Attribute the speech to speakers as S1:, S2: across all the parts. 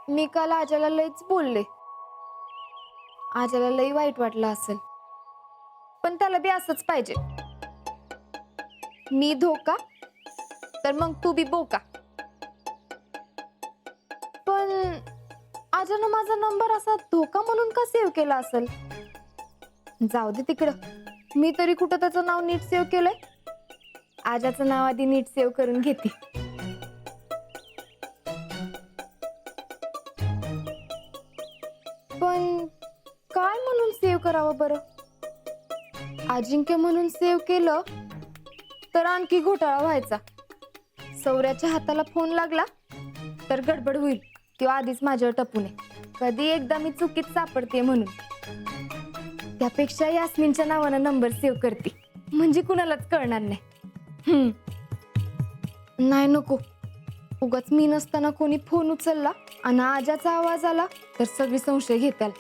S1: मी काल आजाला लईच बोलले. आजाला लई वाईट वाटलं असेल, पण त्याला बी असंच पाहिजे. मी धोका तर मग तू बी बोका. पण आजानं माझा नंबर असा धोका म्हणून का सेव्ह केला असेल? जाऊ दे तिकडं. मी तरी कुठं त्याचं नाव नीट सेव्ह केलंय. आजाचं नाव आधी नीट सेव्ह करून घेते. पण काय म्हणून सेव्ह करावं बरं? अजिंक्य म्हणून सेव्ह केलं तर आणखी घोटाळा व्हायचा. सौर्याच्या हाताला फोन लागला तर गडबड होईल किंवा आधीच माझ्यावर टपू नये. कधी एकदा मी चुकीत सापडते म्हणून. त्यापेक्षा यास्मिनच्या नावानं नंबर सेव्ह करते, म्हणजे कुणालाच कळणार नाही. नाही नको. उगाच मी नसताना कोणी फोन उचलला आणि आजाचा आवाज आला तर सगळी संशय घेताल.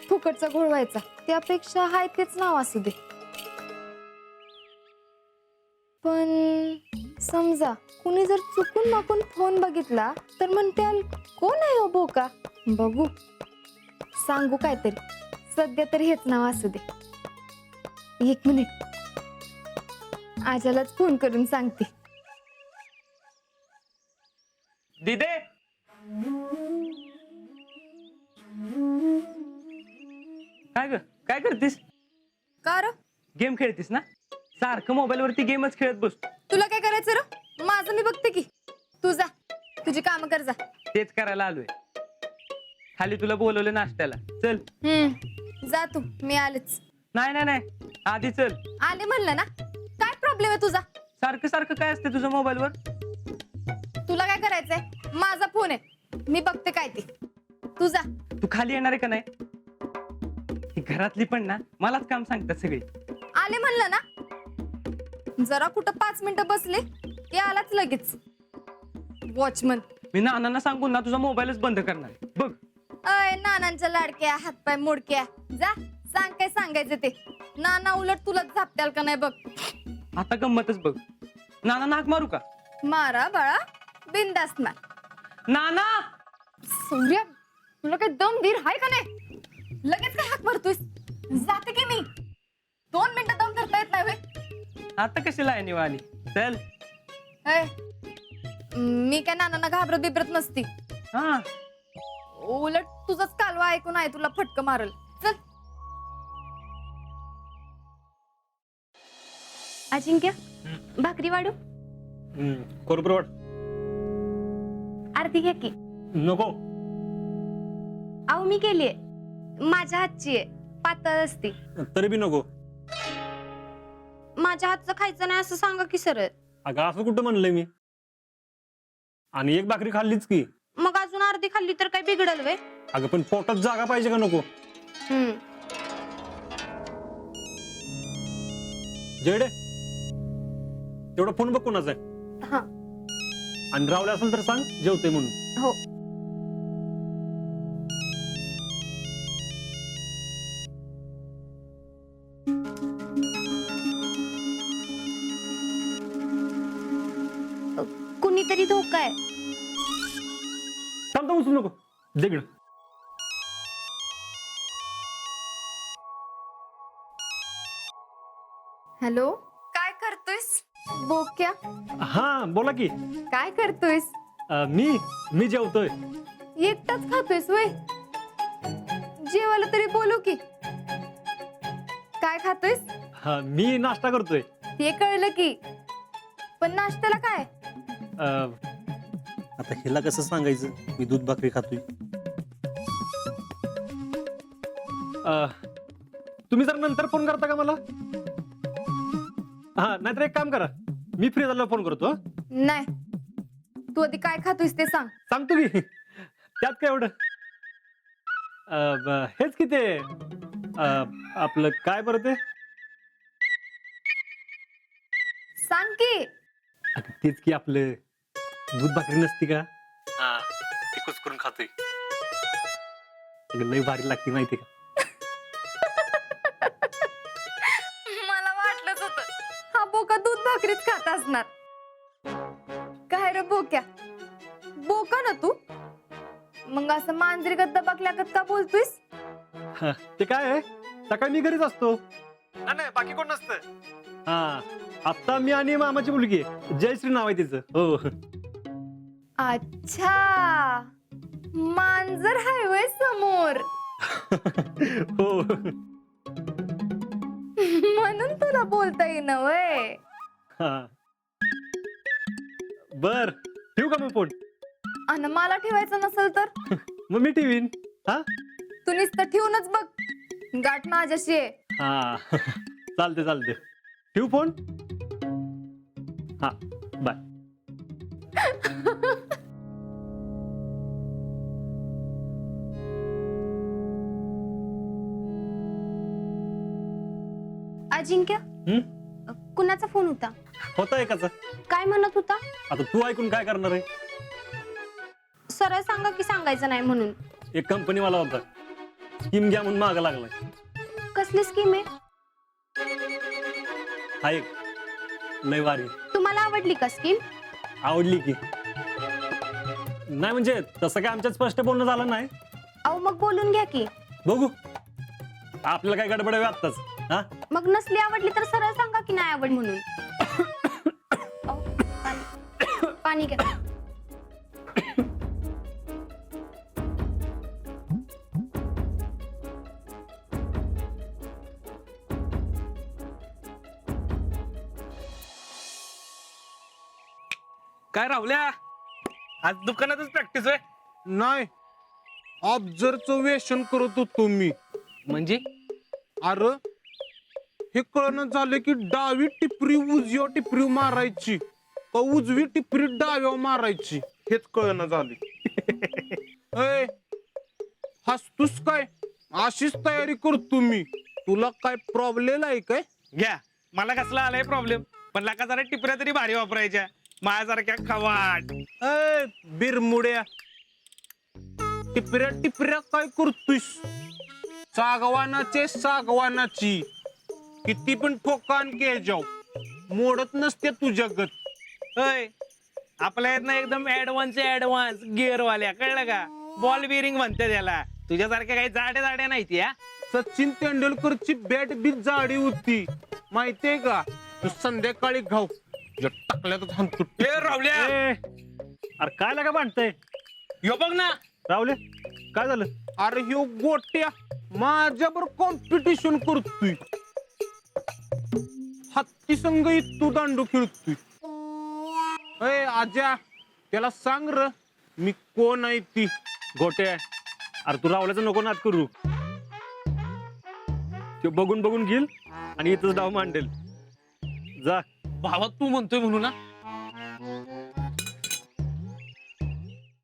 S1: फुकटचा घोळ व्हायचा. त्यापेक्षा हाय तेच नाव असू दे. पण समजा कुणी जर चुकून माकून फोन बघितला तर म्हणत्याल कोण आहे हो बोका? बघू, सांगू काहीतरी. सध्या तरी हेच नाव असू दे. 1 मिनिट, आजालाच फोन करून सांगते.
S2: दिदे, काय ग, काय करतीस?
S1: का र?
S2: गेम खेळतीस ना? सारखं मोबाईल वरती गेमच खेळत बसतो.
S1: तुला काय करायचं र? माझं मी बघते की. तू जा, तुझी काम कर जा.
S2: तेच करायला आलोय. खाली तुला बोलवलं नाश्त्याला, चल.
S1: जा तू, मी आलेच.
S2: नाही नाही नाही, आधी चल.
S1: आले म्हणलं ना. काय प्रॉब्लेम आहे तुझा?
S2: सारखं सारखं काय असते तुझं मोबाईल वर?
S1: तुला काय करायचंय? माझा फोन आहे, मी बघते काय ते. तू जा.
S2: तू खाली येणार आहे का नाही? ही घरातली पण ना मलाच काम सांगतात सगळी.
S1: आले म्हणलं ना. जरा कुठं 5 मिनिटं बसले की आलाच लगेच. वॉचमन.
S2: मी नानांना सांगून ना तुझा मोबाईलच बंद करणार आहे. बघ.
S1: अय नानांच्या लाडक्या, हातपाय मोडक्या. जा, सांग काय सांगायचं ते. नाना उलट तुला झापत्याल का नाही बघ.
S2: आता गंमतच बघ. नाना नाक मारू का?
S1: मारा बाळा, बिंदास्त मार.
S2: नाना,
S1: सूर्या, तुला काय दम धीर हाय का नाही? लगेच काय हाक मारतोयस? जाते की मी. 2 मिनिटं दम धरता येत नाही व्हय?
S2: आता कशी लाईनी आली? चल.
S1: अय, मी काय नानांना घाबरत बिबरत नसती.
S2: हा,
S1: उलट तुझंच कालवा ऐकून आहे तुला फटक मारल. चल. अजिंक्य, भाकरी वाढू?
S3: कोरपरवड
S1: अर्धी घे की.
S3: नको.
S1: अहो मी केलीये, माझ्या हातची आहे, पातळ असती.
S3: तरी बी नको.
S1: माझ्या हातचं खायचं नाही असं सांगा की सरळ.
S3: अगं असं कुठं म्हणलंय मी? आणि एक भाकरी खाल्लीच की.
S1: मग अजून अर्धी खाल्ली तर काय बिघडल वे?
S3: अगं पण पोटात जागा पाहिजे का नको? जेडे, तेवढा फोन बघ कोणाचा आहे.
S1: हा.
S3: आणि रावले असेल तर सांग जेवतोय म्हणून.
S1: हो. कुणीतरी धोका आहे.
S3: थांब, उचलू नको. देगड.
S1: हॅलो, काय करतोयस बोक्या?
S3: हा बोला की.
S1: काय करतोयस?
S3: मी जेवतोय.
S1: एकटाच खातोयस वय? जेवायला तरी बोलू की. काय खातोयस?
S3: मी नाश्ता करतोय.
S1: ते कळलं की, पण नाश्त्याला काय?
S3: आता हिला कसं सांगायचं मी दूध भाकरी खातोय? तुम्ही जर नंतर फोन करता का मला? हा, नाहीतर एक काम करा, मी फ्री झाल्यावर फोन करतो.
S1: नाही, तू आधी काय खातोयस ते सांग.
S3: सांगतो की. त्यात काय एवढं? हेच की ते आपलं काय बरं ते?
S1: सांग की.
S3: अगं तेच की आपलं दूध भाकरी नसती का? हा, ते कुच करून खातोय. लई भारी लागते माहिती का?
S1: मला वाटलंच होतं हा बोका दूध भाकरीच खात असणार. काय रे बोक्या, बोका ना तू? मग असं मांजरी गद्द बकल्यागत का बोलतोयस?
S3: हा, ते काय आहे, सकाळी मी घरीच असतो. नाही बाकी कोण नसतं. हा, आता मी आणि मामाची मुलगी आहे, जयश्री नाव आहे तिचं. हो.
S1: अच्छा, मांजर हायवे समोर.
S3: हो.
S1: म्हणून तुला बोलता येईना वय.
S3: हा. बर, ठेवू का मग फोन?
S1: आणि मला ठेवायचं नसेल तर
S3: मग मी ठेवीन. हा
S1: तू नुसतं ठेवूनच बघ, गाठ माझ्याशी आहे.
S3: हा. चालते चालते, ठेवू फोन. हा, बाय.
S1: अजिंक्य, कुणाचा फोन होता?
S3: होता एकाचा.
S1: काय म्हणत होता?
S3: आता तू ऐकून काय करणार आहे?
S1: सरळ सांगा की सांगायचं नाही म्हणून.
S3: एक कंपनी वाला होता, स्कीम घ्या म्हणून मागा लागलाय.
S1: कसली स्कीम आहे?
S3: हा एक लय वारी.
S1: तुम्हाला आवडली का स्कीम?
S3: आवडली की नाही, म्हणजे तसं काय आमच्यात स्पष्ट बोलणं झालं नाही.
S1: अहो मग बोलून घ्या की.
S3: बघू, आपल्याला काय गडबड आहे आत्ताच. हा,
S1: मग नसली आवडली तर सरळ सांगा की नाही आवड म्हणून. अहो, पाणी घ्या.
S2: काय राहुल्या, आज दुकानातच प्रॅक्टिस आहे?
S4: नाही, ऑब्झर्वचं व्यसन करत होतो मी.
S2: म्हणजे
S4: अरे हे कळणं झालं की डावी टिपरी उजव्या टिपरी मारायची का उजवी टिपरी डाव्या मारायची, हेच कळणं झाले. ए, हसतूस काय? अशीच तयारी करतो मी. तुला काय प्रॉब्लेम आहे काय?
S5: घ्या, मला कसला आलाय प्रॉब्लेम, पण लाका जरा टिपऱ्या तरी भारी वापरायच्या, माझ्यासारख्या खवाट.
S4: ए बिरमुड्या, टिपऱ्या टिपऱ्या काय करतोस? सागवानाचे सागवानाची किती पण ठोकान घे जाऊ, मोडत नसते तुझ्या गत.
S5: होय, आपल्या येत ना एकदम ऍडव्हान्स गिअर वाल्या, कळलं का? बॉल बिअरिंग म्हणते त्याला. तुझ्यासारख्या काही जाड्या नाही या.
S4: सचिन तेंडुलकरची बॅट बी जाडी होती, माहितीये का? तू संध्याकाळी घाव टाकल्यातच हाणतो.
S5: ए रावल्या,
S3: ए, अरे काय लागा भांडतय?
S5: यो बघ ना.
S3: राहुले, काय झालं?
S4: अरे ह्यो गोट्या माझ्यावर कॉम्पिटिशन करतोय, हत्ती संघ तू दांडू खेळतोय. ए आजा, त्याला सांग र मी कोण आहे ती.
S3: गोट्या, अरे तू राहुल्याचं नको नाद करू. तो बघून बघून घेईल आणि इथंच डाव मांडेल. जा.
S5: भावा तू म्हणतोय म्हणून ना.